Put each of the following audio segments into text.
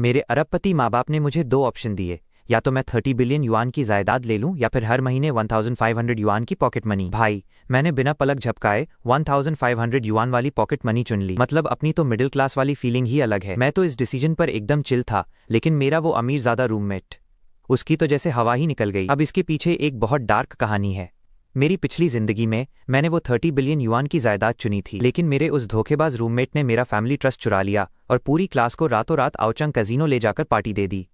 मेरे अरबपति माँ बाप ने मुझे दो ऑप्शन दिए, या तो मैं 30 बिलियन युआन की जायदाद ले लूं या फिर हर महीने 1500 युआन की पॉकेट मनी। भाई, मैंने बिना पलक झपकाए 1500 युआन वाली पॉकेट मनी चुन ली। मतलब अपनी तो मिडिल क्लास वाली फीलिंग ही अलग है। मैं तो इस डिसीजन पर एकदम चिल था, लेकिन मेरा वो अमीरजादा रूममेट, उसकी तो जैसे हवा ही निकल गई। अब इसके पीछे एक बहुत डार्क कहानी है। मेरी पिछली जिंदगी में मैंने वो 30 बिलियन युआन की जायदाद चुनी थी, लेकिन मेरे उस धोखेबाज रूममेट ने मेरा फैमिली ट्रस्ट चुरा लिया और पूरी क्लास को रातों रात आउचंग कैसीनो ले जाकर पार्टी दे दी।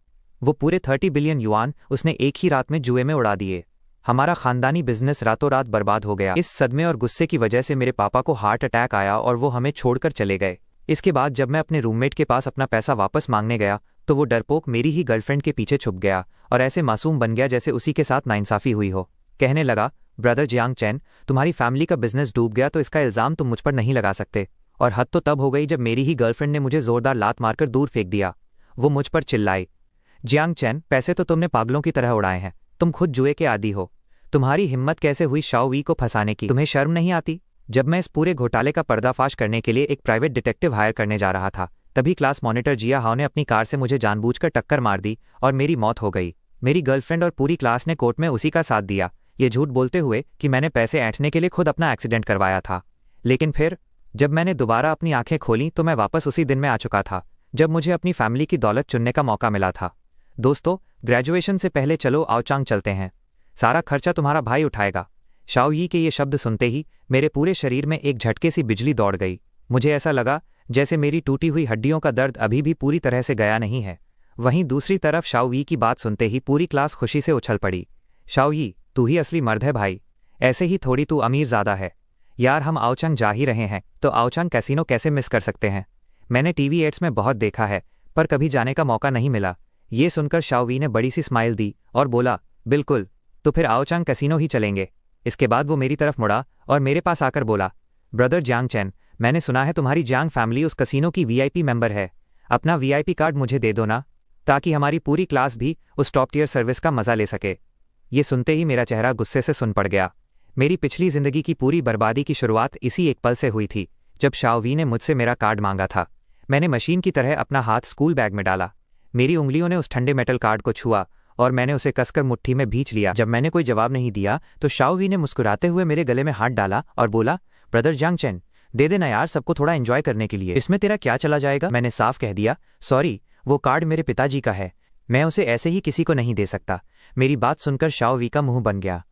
वो पूरे 30 बिलियन युआन उसने एक ही रात में जुए में उड़ा दिए। हमारा खानदानी बिजनेस रातों रात बर्बाद हो गया। इस सदमे और गुस्से की वजह से मेरे पापा को हार्ट अटैक आया और वो हमें छोड़कर चले गए। इसके बाद जब मैं अपने रूममेट के पास अपना पैसा वापस मांगने गया तो वो डरपोक मेरी ही गर्लफ्रेंड के पीछे छुप गया और ऐसे मासूम बन गया जैसे उसी के साथ नाइंसाफी हुई हो। कहने लगा, ब्रदर जियांग चैन, तुम्हारी फैमिली का बिजनेस डूब गया तो इसका इल्जाम तुम मुझ पर नहीं लगा सकते। और हद तो तब हो गई जब मेरी ही गर्लफ्रेंड ने मुझे जोरदार लात मारकर दूर फेंक दिया। वो मुझ पर चिल्लाई, जियांग चैन, पैसे तो तुमने पागलों की तरह उड़ाए हैं, तुम खुद जुए के आदी हो। तुम्हारी हिम्मत कैसे हुई शाओ वी को फंसाने की? तुम्हें शर्म नहीं आती? जब मैं इस पूरे घोटाले का पर्दाफाश करने के लिए एक प्राइवेट डिटेक्टिव हायर करने जा रहा था, तभी क्लास मॉनिटर जिया हाओ ने अपनी कार से मुझे जानबूझकर टक्कर मार दी और मेरी मौत हो गई। मेरी गर्लफ्रेंड और पूरी क्लास ने कोर्ट में उसी का साथ दिया, ये झूठ बोलते हुए कि मैंने पैसे ऐंठने के लिए खुद अपना एक्सीडेंट करवाया था। लेकिन फिर जब मैंने दोबारा अपनी आंखें खोली तो मैं वापस उसी दिन में आ चुका था जब मुझे अपनी फैमिली की दौलत चुनने का मौका मिला था। दोस्तों, ग्रेजुएशन से पहले चलो आउचांग चलते हैं, सारा खर्चा तुम्हारा भाई उठाएगा। शाओ यी के ये शब्द सुनते ही मेरे पूरे शरीर में एक झटके सी बिजली दौड़ गई। मुझे ऐसा लगा जैसे मेरी टूटी हुई हड्डियों का दर्द अभी भी पूरी तरह से गया नहीं है। वहीं दूसरी तरफ शाओ यी की बात सुनते ही पूरी क्लास खुशी से उछल पड़ी। शाओ यी, तू ही असली मर्द है भाई, ऐसे ही थोड़ी तू अमीरजादा है। यार, हम आउचंग जा ही रहे हैं तो आउचंग कैसीनो कैसे मिस कर सकते हैं? मैंने टीवी एड्स में बहुत देखा है पर कभी जाने का मौका नहीं मिला। ये सुनकर शाओ वी ने बड़ी सी स्माइल दी और बोला, बिल्कुल, तो फिर आउचंग कैसीनो ही चलेंगे। इसके बाद वो मेरी तरफ मुड़ा और मेरे पास आकर बोला, ब्रदर जियांग चैन, मैंने सुना है तुम्हारी जियांग फैमिली उस कसीनो की वीआईपी मेंबर है। अपना वीआईपी कार्ड मुझे दे दो ना, ताकि हमारी पूरी क्लास भी उस टॉप टियर सर्विस का मजा ले सके। ये सुनते ही मेरा चेहरा गुस्से से सुन पड़ गया। मेरी पिछली जिंदगी की पूरी बर्बादी की शुरुआत इसी एक पल से हुई थी जब शाओ वी ने मुझसे मेरा कार्ड मांगा था। मैंने मशीन की तरह अपना हाथ स्कूल बैग में डाला। मेरी उंगलियों ने उस ठंडे मेटल कार्ड को छुआ और मैंने उसे कसकर मुट्ठी में भींच लिया। जब मैंने कोई जवाब नहीं दिया तो शाओ वी ने मुस्कुराते हुए मेरे गले में हाथ डाला और बोला, ब्रदर जियांग चैन, दे देना यार, सबको थोड़ा एंजॉय करने के लिए, इसमें तेरा क्या चला जाएगा? मैंने साफ कह दिया, सॉरी, वो कार्ड मेरे पिताजी का है, मैं उसे ऐसे ही किसी को नहीं दे सकता। मेरी बात सुनकर शाओ वी का मुंह बन गया।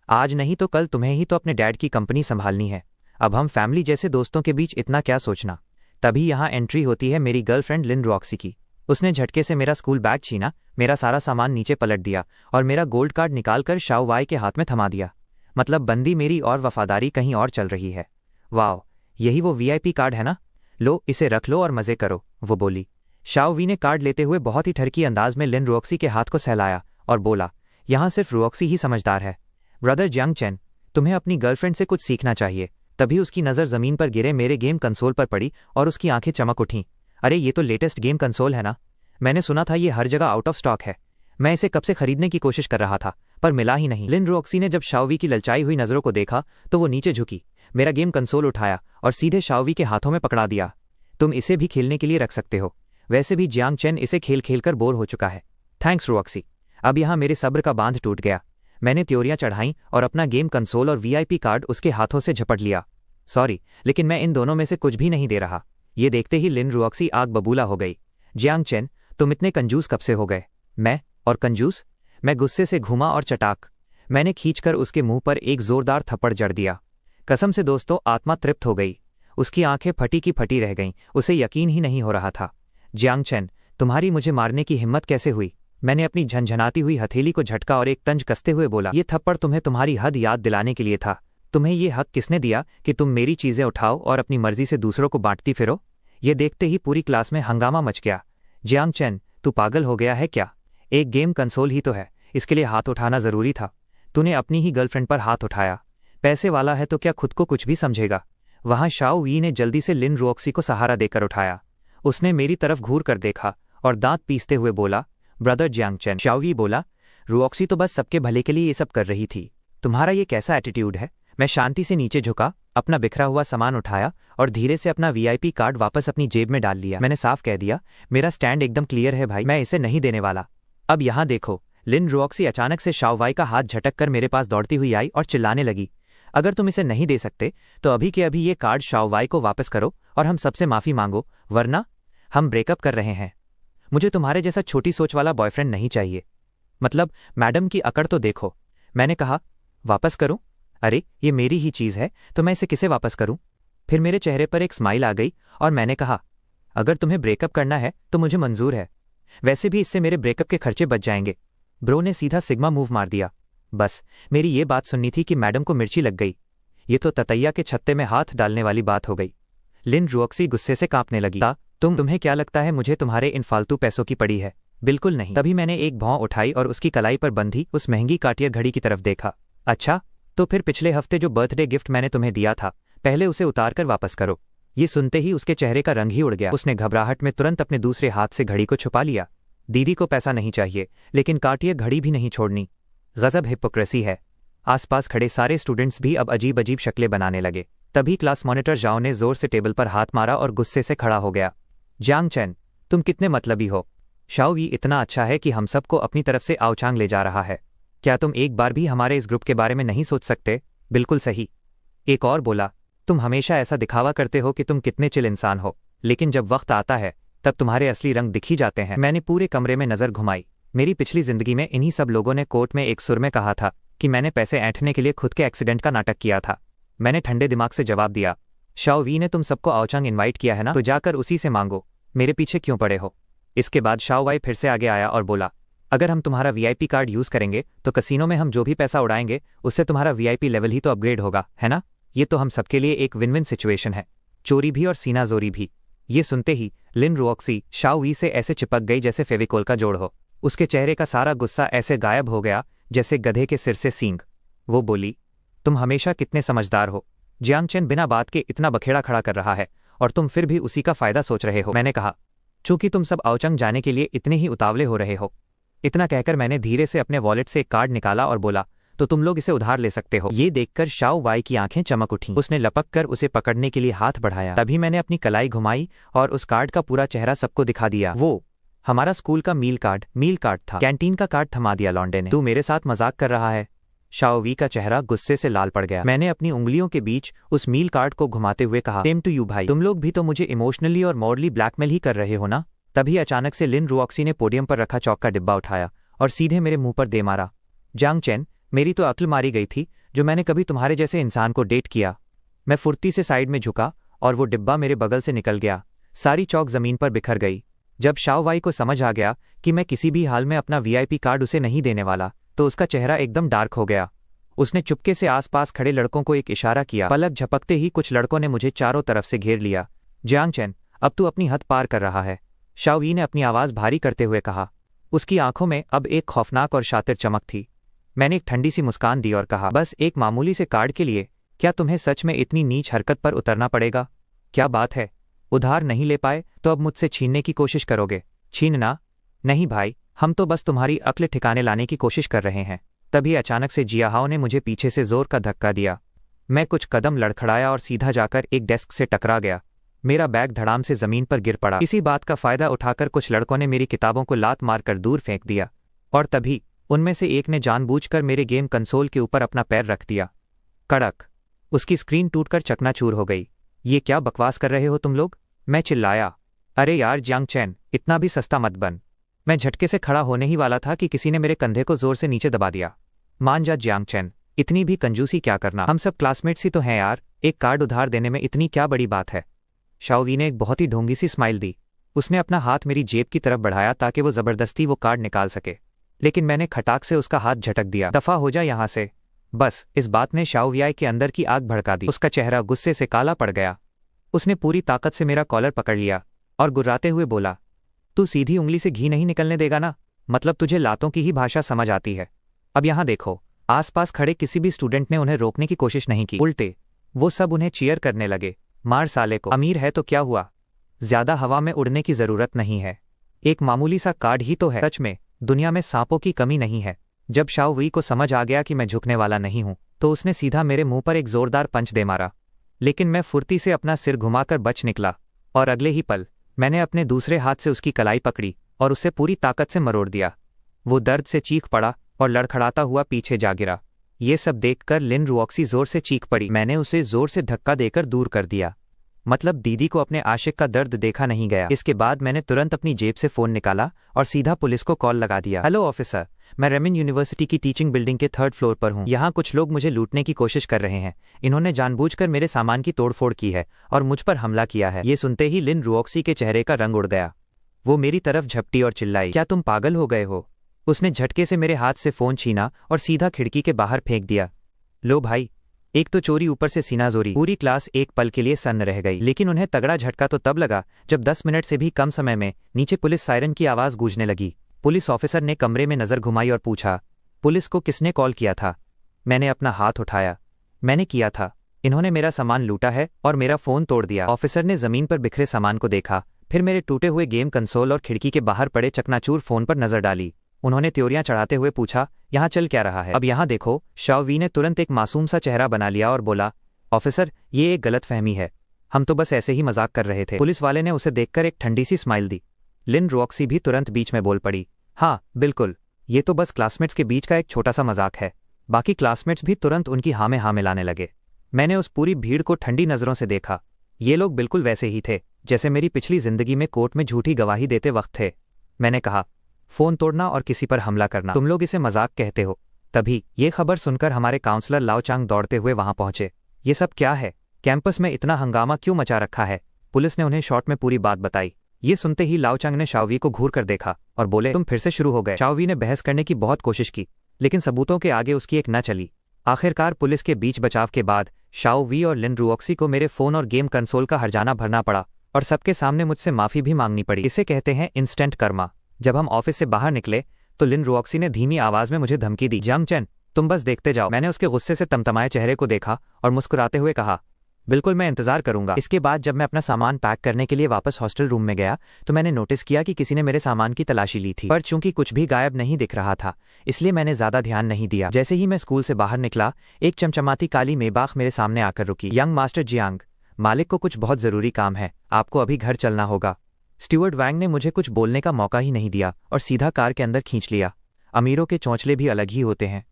आज नहीं तो कल तुम्हें ही तो अपने डैड की कंपनी संभालनी है, अब हम फैमिली जैसे दोस्तों के बीच इतना क्या सोचना। तभी यहाँ एंट्री होती है मेरी गर्लफ्रेंड लिन रॉक्सी की। उसने झटके से मेरा स्कूल बैग छीना, मेरा सारा सामान नीचे पलट दिया और मेरा गोल्ड कार्ड निकालकर शाओ वाई के हाथ में थमा दिया। मतलब बंदी मेरी और वफादारी कहीं और चल रही है। वाओ, यही वो वीआईपी कार्ड है ना, लो इसे रख लो और मजे करो, वो बोली। शाओ वी ने कार्ड लेते हुए बहुत ही ठरकी अंदाज में लिन रॉक्सी के हाथ को सहलाया और बोला, यहाँ सिर्फ रॉक्सी ही समझदार है। ब्रदर जियांग चैन, तुम्हें अपनी गर्लफ्रेंड से कुछ सीखना चाहिए। तभी उसकी नज़र ज़मीन पर गिरे मेरे गेम कंसोल पर पड़ी और उसकी आंखें चमक उठीं। अरे, ये तो लेटेस्ट गेम कंसोल है ना, मैंने सुना था ये हर जगह आउट ऑफ स्टॉक है। मैं इसे कब से खरीदने की कोशिश कर रहा था पर मिला ही नहीं। लिन रॉक्सी ने जब शाओ वी की ललचाई हुई नज़रों को देखा तो वो नीचे झुकी, मेरा गेम कंसोल उठाया और सीधे शाओ वी के हाथों में पकड़ा दिया। तुम इसे भी खेलने के लिए रख सकते हो, वैसे भी जियांग चैन इसे खेल खेल कर बोर हो चुका है। Thanks Roxy. अब यहाँ मेरे सब्र का बांध टूट गया। मैंने त्योरियां चढ़ाईं और अपना गेम कंसोल और वीआईपी कार्ड उसके हाथों से झपट लिया। सॉरी, लेकिन मैं इन दोनों में से कुछ भी नहीं दे रहा। ये देखते ही लिन रॉक्सी आग बबूला हो गई। जियांग चैन, तुम इतने कंजूस कब से हो गए? मैं और कंजूस? मैं गुस्से से घूमा और चटाक मैंने खींचकर उसके मुंह पर एक जोरदार थप्पड़ जड़ दिया। कसम से दोस्तों, आत्मा तृप्त हो गई। उसकी आंखें फटी की फटी रह गईं, उसे यकीन ही नहीं हो रहा था। जियांग चैन, तुम्हारी मुझे मारने की हिम्मत कैसे हुई? मैंने अपनी झनझनाती हुई हथेली को झटका और एक तंज कसते हुए बोला, ये थप्पड़ तुम्हें तुम्हारी हद याद दिलाने के लिए था। तुम्हें ये हक किसने दिया कि तुम मेरी चीजें उठाओ और अपनी मर्जी से दूसरों को बांटती फिरो? ये देखते ही पूरी क्लास में हंगामा मच गया। जियांग चैन, तू पागल हो गया है क्या? एक गेम कंसोल ही तो है, इसके लिए हाथ उठाना जरूरी था? तूने अपनी ही गर्लफ्रेंड पर हाथ उठाया। पैसे वाला है तो क्या खुद को कुछ भी समझेगा? वहां शाओ वी ने जल्दी से लिन रॉक्सी को सहारा देकर उठाया। उसने मेरी तरफ घूर कर देखा और दांत पीसते हुए बोला, brother Jiang Chen. Shao Wei बोला, रॉक्सी तो बस सबके भले के लिए ये सब कर रही थी, तुम्हारा ये कैसा एटीट्यूड है? मैं शांति से नीचे झुका, अपना बिखरा हुआ सामान उठाया और धीरे से अपना वीआईपी कार्ड वापस अपनी जेब में डाल लिया। मैंने साफ कह दिया, मेरा स्टैंड एकदम क्लियर है भाई, मैं इसे नहीं देने वाला। अब यहाँ देखो। लिन रुओक्सी अचानक से शाओवाई का हाथ झटक कर मेरे पास दौड़ती हुई आई और चिल्लाने लगी, अगर तुम इसे नहीं दे सकते तो अभी के अभी ये कार्ड शाओवाई को वापस करो और हम सबसे माफी मांगो, वरना हम ब्रेकअप कर रहे हैं। मुझे तुम्हारे जैसा छोटी सोच वाला बॉयफ्रेंड नहीं चाहिए। मतलब मैडम की अकड़ तो देखो। मैंने कहा, वापस करूं? अरे ये मेरी ही चीज है तो मैं इसे किसे वापस करूं? फिर मेरे चेहरे पर एक स्माइल आ गई और मैंने कहा, अगर तुम्हें ब्रेकअप करना है तो मुझे मंजूर है, वैसे भी इससे मेरे ब्रेकअप के खर्चे बच जाएंगे। ब्रो ने सीधा सिग्मा मूव मार दिया। बस मेरी ये बात सुननी थी कि मैडम को मिर्ची लग गई। ये तो ततैया के छत्ते में हाथ डालने वाली बात हो गई। लिन रुओक्सी गुस्से से कांपने लगी। तुम्हें क्या लगता है मुझे तुम्हारे इन फालतू पैसों की पड़ी है? बिल्कुल नहीं। तभी मैंने एक भौं उठाई और उसकी कलाई पर बंधी उस महंगी कार्टियर घड़ी की तरफ देखा। अच्छा, तो फिर पिछले हफ्ते जो बर्थडे गिफ्ट मैंने तुम्हें दिया था, पहले उसे उतार कर वापस करो। ये सुनते ही उसके चेहरे का रंग ही उड़ गया। उसने घबराहट में तुरंत अपने दूसरे हाथ से घड़ी को छुपा लिया। दीदी को पैसा नहीं चाहिए, लेकिन कार्टियर घड़ी भी नहीं छोड़नी। गजब हिपोक्रेसी है। आसपास खड़े सारे स्टूडेंट्स भी अब अजीब अजीब शक्लें बनाने लगे। तभी क्लास मॉनिटर जाओ ने जोर से टेबल पर हाथ मारा और गुस्से से खड़ा हो गया। जियांग चेन, तुम कितने मतलबी हो। शाओवी इतना अच्छा है कि हम सबको अपनी तरफ से आउचांग ले जा रहा है। क्या तुम एक बार भी हमारे इस ग्रुप के बारे में नहीं सोच सकते? बिल्कुल सही। एक और बोला, तुम हमेशा ऐसा दिखावा करते हो कि तुम कितने चिल इंसान हो, लेकिन जब वक्त आता है तब तुम्हारे असली रंग दिख ही जाते हैं। मैंने पूरे कमरे में नजर घुमाई। मेरी पिछली जिंदगी में इन्हीं सब लोगों ने कोर्ट में एक सुर में कहा था कि मैंने पैसे ऐंठने के लिए खुद के एक्सीडेंट का नाटक किया था। मैंने ठंडे दिमाग से जवाब दिया, शाओवी ने तुम सबको आउचांग इनवाइट किया है ना, तो जाकर उसी से मांगो, मेरे पीछे क्यों पड़े हो। इसके बाद शाओवाई फिर से आगे आया और बोला, अगर हम तुम्हारा वीआईपी कार्ड यूज करेंगे तो कसीनो में हम जो भी पैसा उड़ाएंगे उससे तुम्हारा वीआईपी लेवल ही तो अपग्रेड होगा, है ना? ये तो हम सबके लिए एक विन विन सिचुएशन है, चोरी भी और सीनाजोरी भी। ये सुनते ही लिन रुओक्सी शाओवी से ऐसे चिपक गई जैसे फेविकोल का जोड़ हो। उसके चेहरे का सारा गुस्सा ऐसे गायब हो गया जैसे गधे के सिर से सींग। वो बोली, तुम हमेशा कितने समझदार हो। जियांग चेन बिना बात के इतना बखेड़ा खड़ा कर रहा है और तुम फिर भी उसी का फायदा सोच रहे हो। मैंने कहा, चूंकि तुम सब आउचंग जाने के लिए इतने ही उतावले हो रहे हो। इतना कहकर मैंने धीरे से अपने वॉलेट से एक कार्ड निकाला और बोला, तो तुम लोग इसे उधार ले सकते हो। ये देखकर शाओ वाई की आंखें चमक उठीं। उसने लपक कर उसे पकड़ने के लिए हाथ बढ़ाया। तभी मैंने अपनी कलाई घुमाई और उस कार्ड का पूरा चेहरा सबको दिखा दिया। वो हमारा स्कूल का मील कार्ड था। कैंटीन का कार्ड थमा दिया लौंडे ने। तू मेरे साथ मजाक कर रहा है? शाओवी का चेहरा गुस्से से लाल पड़ गया। मैंने अपनी उंगलियों के बीच उस मील कार्ड को घुमाते हुए कहा, सेम टू यू भाई, तुम लोग भी तो मुझे इमोशनली और मॉरली ब्लैकमेल ही कर रहे हो ना? तभी अचानक से लिन रुओक्सी ने पोडियम पर रखा चौक का डिब्बा उठाया और सीधे मेरे मुंह पर दे मारा। जियांग चेन, मेरी तो अक्ल मारी गई थी जो मैंने कभी तुम्हारे जैसे इंसान को डेट किया। मैं फुर्ती से साइड में झुका और वो डिब्बा मेरे बगल से निकल गया। सारी चौक जमीन पर बिखर गई। जब शाओवाई को समझ आ गया कि मैं किसी भी हाल में अपना वीआईपी कार्ड उसे नहीं देने वाला, तो उसका चेहरा एकदम डार्क हो गया। उसने चुपके से आसपास खड़े लड़कों को एक इशारा किया। पलक झपकते ही कुछ लड़कों ने मुझे चारों तरफ से घेर लिया। जियांग चेन, अब तू अपनी हद पार कर रहा है, शाओवी ने अपनी आवाज भारी करते हुए कहा। उसकी आंखों में अब एक खौफनाक और शातिर चमक थी। मैंने एक ठंडी सी मुस्कान दी और कहा, बस एक मामूली से कार्ड के लिए क्या तुम्हें सच में इतनी नीच हरकत पर उतरना पड़ेगा? क्या बात है, उधार नहीं ले पाए तो अब मुझसे छीनने की कोशिश करोगे? छीनना नहीं भाई, हम तो बस तुम्हारी अक्ल ठिकाने लाने की कोशिश कर रहे हैं। तभी अचानक से जियाहाओ ने मुझे पीछे से जोर का धक्का दिया। मैं कुछ कदम लड़खड़ाया और सीधा जाकर एक डेस्क से टकरा गया। मेरा बैग धड़ाम से जमीन पर गिर पड़ा। इसी बात का फायदा उठाकर कुछ लड़कों ने मेरी किताबों को लात मारकर दूर फेंक दिया और तभी उनमें से एक ने जानबूझकर मेरे गेम कंसोल के ऊपर अपना पैर रख दिया। कड़क, उसकी स्क्रीन टूटकर चकनाचूर हो गई। ये क्या बकवास कर रहे हो तुम लोग? मैं चिल्लाया। अरे यार जियांग चेन, इतना भी सस्ता मत बन। मैं झटके से खड़ा होने ही वाला था कि किसी ने मेरे कंधे को जोर से नीचे दबा दिया। मान जा जियांग चेन, इतनी भी कंजूसी क्या करना, हम सब क्लासमेट्स ही तो हैं यार, एक कार्ड उधार देने में इतनी क्या बड़ी बात है। शाओवी ने एक बहुत ही ढोंगी सी स्माइल दी। उसने अपना हाथ मेरी जेब की तरफ बढ़ाया ताकि वो जबरदस्ती वो कार्ड निकाल सके, लेकिन मैंने खटाक से उसका हाथ झटक दिया। दफा हो जा यहां से। बस इस बात ने शाओवियाई के अंदर की आग भड़का दी। उसका चेहरा गुस्से से काला पड़ गया। उसने पूरी ताकत से मेरा कॉलर पकड़ लिया और गुर्राते हुए बोला, तू सीधी उंगली से घी नहीं निकलने देगा ना? मतलब तुझे लातों की ही भाषा समझ आती है? अब यहां देखो। आसपास खड़े किसी भी स्टूडेंट ने उन्हें रोकने की कोशिश नहीं की, उल्टे वो सब उन्हें चीयर करने लगे। मार साले को, अमीर है तो क्या हुआ, ज्यादा हवा में उड़ने की जरूरत नहीं है, एक मामूली सा कार्ड ही तो है। सच में दुनिया में सांपों की कमी नहीं है। जब शाओवी को समझ आ गया कि मैं झुकने वाला नहीं हूं, तो उसने सीधा मेरे मुंह पर एक जोरदार पंच दे मारा। लेकिन मैं फुर्ती से अपना सिर घुमाकर बच निकला और अगले ही पल मैंने अपने दूसरे हाथ से उसकी कलाई पकड़ी और उसे पूरी ताकत से मरोड़ दिया। वो दर्द से चीख पड़ा और लड़खड़ाता हुआ पीछे जा गिरा। ये सब देखकर लिन रुऑक्सी जोर से चीख पड़ी। मैंने उसे जोर से धक्का देकर दूर कर दिया। मतलब दीदी को अपने आशिक का दर्द देखा नहीं गया। इसके बाद मैंने तुरंत अपनी जेब से फ़ोन निकाला और सीधा पुलिस को कॉल लगा दिया। हेलो ऑफिसर, मैं रेमिन यूनिवर्सिटी की टीचिंग बिल्डिंग के 3rd फ्लोर पर हूँ। यहाँ कुछ लोग मुझे लूटने की कोशिश कर रहे हैं। इन्होंने जानबूझकर मेरे सामान की तोड़फोड़ की है और मुझ पर हमला किया है। ये सुनते ही लिन रुऑक्सी के चेहरे का रंग उड़ गया। वो मेरी तरफ झपटी और चिल्लाई, क्या तुम पागल हो गए हो? उसने झटके से मेरे हाथ से फ़ोन छीना और सीधा खिड़की के बाहर फेंक दिया। लो भाई, एक तो चोरी, ऊपर से सीनाजोरी। पूरी क्लास एक पल के लिए सन्न रह गई। लेकिन उन्हें तगड़ा झटका तो तब लगा जब 10 मिनट से भी कम समय में नीचे पुलिस सायरन की आवाज़ गूंजने लगी। पुलिस ऑफिसर ने कमरे में नज़र घुमाई और पूछा, पुलिस को किसने कॉल किया था? मैंने अपना हाथ उठाया। मैंने किया था। इन्होंने मेरा सामान लूटा है और मेरा फ़ोन तोड़ दिया। ऑफिसर ने ज़मीन पर बिखरे सामान को देखा, फिर मेरे टूटे हुए गेम कंसोल और खिड़की के बाहर पड़े चकनाचूर फ़ोन पर नज़र डाली। उन्होंने त्योरियां चढ़ाते हुए पूछा, यहाँ चल क्या रहा है? अब यहाँ देखो। शाओ वी ने तुरंत एक मासूम सा चेहरा बना लिया और बोला, ऑफिसर, ये एक गलतफहमी है। हम तो बस ऐसे ही मजाक कर रहे थे। पुलिस वाले ने उसे देखकर एक ठंडी सी स्माइल दी। लिन रुऑक्सी भी तुरंत बीच में बोल पड़ी, हाँ बिल्कुल, ये तो बस क्लासमेट्स के बीच का एक छोटा सा मजाक है। बाकी क्लासमेट्स भी तुरंत उनकी हाँ में हाँ मिलाने लगे। मैंने उस पूरी भीड़ को ठंडी नज़रों से देखा। ये लोग बिल्कुल वैसे ही थे जैसे मेरी पिछली जिंदगी में कोर्ट में झूठी गवाही देते वक्त थे। मैंने कहा, फ़ोन तोड़ना और किसी पर हमला करना, तुम लोग इसे मजाक कहते हो। तभी ये खबर सुनकर हमारे काउंसलर लाओ चांग दौड़ते हुए वहां पहुंचे। ये सब क्या है? कैंपस में इतना हंगामा क्यों मचा रखा है? पुलिस ने उन्हें शॉर्ट में पूरी बात बताई। ये सुनते ही लाओ चांग ने शाओवी को घूर कर देखा और बोले, तुम फिर से शुरू हो गए। शाओवी ने बहस करने की बहुत कोशिश की, लेकिन सबूतों के आगे उसकी एक न चली। आखिरकार पुलिस के बीच बचाव के बाद शाओ वी और लिन रुऑक्सी को मेरे फ़ोन और गेम कंसोल का हर्जाना भरना पड़ा और सबके सामने मुझसे माफ़ी भी मांगनी पड़ी। इसे कहते हैं इंस्टेंट कर्मा। जब हम ऑफिस से बाहर निकले तो लिन रुऑक्सी ने धीमी आवाज़ में मुझे धमकी दी, जंग चेन, तुम बस देखते जाओ। मैंने उसके गुस्से से तमतमाए चेहरे को देखा और मुस्कुराते हुए कहा, बिल्कुल, मैं इंतजार करूंगा। इसके बाद जब मैं अपना सामान पैक करने के लिए वापस हॉस्टल रूम में गया तो मैंने नोटिस किया कि किसी ने मेरे सामान की तलाशी ली थी, पर चूंकि कुछ भी गायब नहीं दिख रहा था इसलिए मैंने ज्यादा ध्यान नहीं दिया। जैसे ही मैं स्कूल से बाहर निकला, एक चमचमाती काली मेबाख मेरे सामने आकर रुकी। यंग मास्टर जियांग, मालिक को कुछ बहुत जरूरी काम है, आपको अभी घर चलना होगा। स्टीवर्ड वैंग ने मुझे कुछ बोलने का मौका ही नहीं दिया और सीधा कार के अंदर खींच लिया। अमीरों के चौंचले भी अलग ही होते हैं।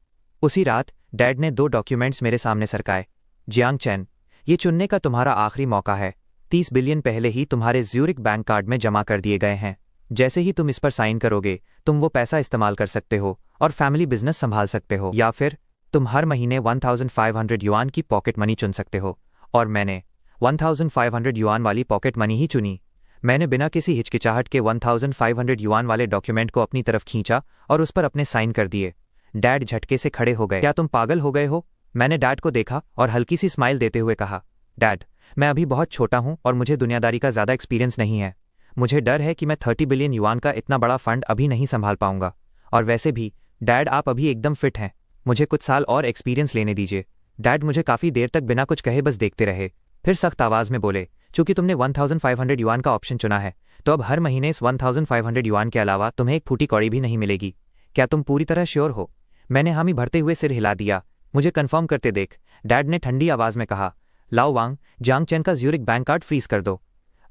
उसी रात डैड ने 2 डॉक्यूमेंट्स मेरे सामने सरकाए। जियांग चैन, ये चुनने का तुम्हारा आखिरी मौका है। 30 बिलियन पहले ही तुम्हारे ज्यूरिक बैंक कार्ड में जमा कर दिए गए हैं। जैसे ही तुम इस पर साइन करोगे तुम वो पैसा इस्तेमाल कर सकते हो और फैमिली बिजनेस संभाल सकते हो, या फिर तुम हर महीने 1500 युआन की पॉकेट मनी चुन सकते हो। और मैंने 1500 युआन वाली पॉकेट मनी ही चुनी। मैंने बिना किसी हिचकिचाहट के 1500 युआन वाले डॉक्यूमेंट को अपनी तरफ खींचा और उस पर अपने साइन कर दिए। डैड झटके से खड़े हो गए। क्या तुम पागल हो गए हो? मैंने डैड को देखा और हल्की सी स्माइल देते हुए कहा, डैड, मैं अभी बहुत छोटा हूं और मुझे दुनियादारी का ज़्यादा एक्सपीरियंस नहीं है। मुझे डर है कि मैं 30 बिलियन युआन का इतना बड़ा फंड अभी नहीं संभाल पाऊंगा। और वैसे भी डैड, आप अभी एकदम फिट हैं, मुझे कुछ साल और एक्सपीरियंस लेने दीजिए। डैड मुझे काफ़ी देर तक बिना कुछ कहे बस देखते रहे, फिर सख्त आवाज़ में बोले, चूंकि तुमने 1500 युआन का ऑप्शन चुना है तो अब हर महीने इस 1500 युआन के अलावा तुम्हें एक फूटी कौड़ी भी नहीं मिलेगी। क्या तुम पूरी तरह श्योर हो? मैंने हामी भरते हुए सिर हिला दिया। मुझे कंफर्म करते देख डैड ने ठंडी आवाज़ में कहा, लाओ वांग, जियांग चेन का ज्यूरिक बैंक कार्ड फ्रीज कर दो।